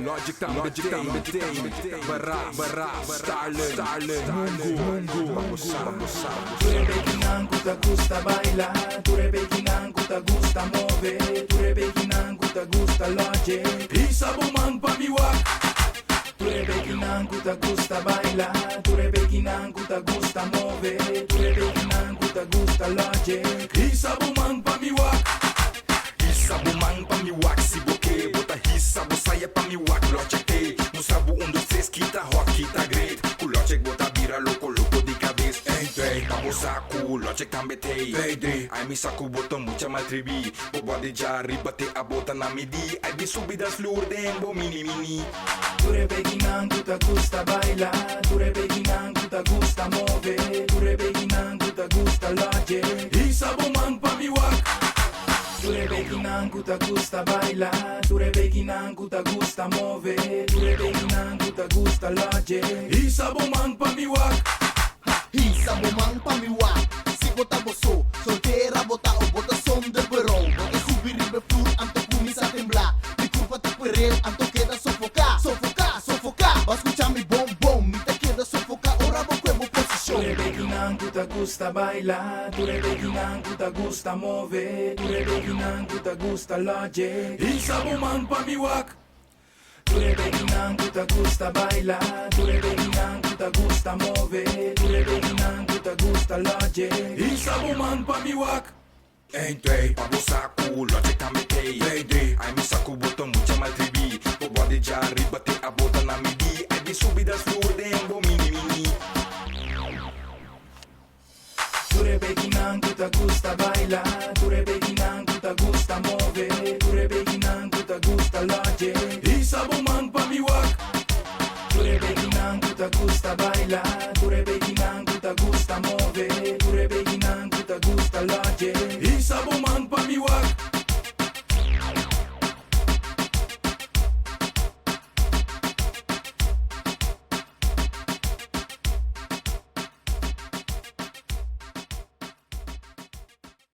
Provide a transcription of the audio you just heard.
Logic também tem Barra, Starlet, Mungu Turebe kinangu ta gusta bailar, turebe kinangu ta gusta mover, turebe kinangu ta gusta loje. Isa bumang pamiwak. Turebe kinangu ta gusta bailar, turebe kinangu ta gusta mover, turebe kinangu ta gusta loje. Isa bumang pamiwak. Isa bumang pamiwak si boke, bota hisa bo saia pamiwak loche te. No sabu 1, 2, 3 kita rock kita great. Kuloche bota bira louco de cabeça. Entrei pra saco, loche também tem. Ai me saco botou muita maltribi. Bo bode já ribate a bota na midi. Ai de subidas lourdes, bo mini. Turebe kinangu ta gusta bailar, turebe kinangu ta gusta mover, turebe kinangu ta gusta loje. Isa bumang pamiwak. Turebe kinangu ta gusta bailar, turebe kinangu ta gusta mover, turebe kinangu ta gusta loje. Isa bumang pamiwak. Isa bumang pamiwak. Si bota boso, solteira bota o bota som de verão. Bota subir ribe flor, anto começa a temblar. Mi curva te perel, anto queda sofocar. Vas escuchar mi bom, mi te queda sofocar. Ora vou quemo posição. Turebe kinangu ta gusta bailar, turebe kinangu ta gusta mover, turebe kinangu ta gusta loje. Isa bumang pamiwak. Turebe kinangu ta gusta bailar, turebe kinangu ta gusta mover, turebe kinangu ta gusta loje. Isa bumang pamiwak. Entrei pra saco, loche também tem. Ai me saco botou muita maltribi. Bo bode já ribate a bota na midi. Ai de subidas lourdes, bo mini. Turebe kinangu ta gusta bailar, turebe kinangu ta gusta mover, turebe kinangu ta gusta loje. Isa bumang pamiwak. Turebe kinangu ta gusta bailar, turebe kinangu ta gusta mover, turebe kinangu ta gusta loje. Isa bumang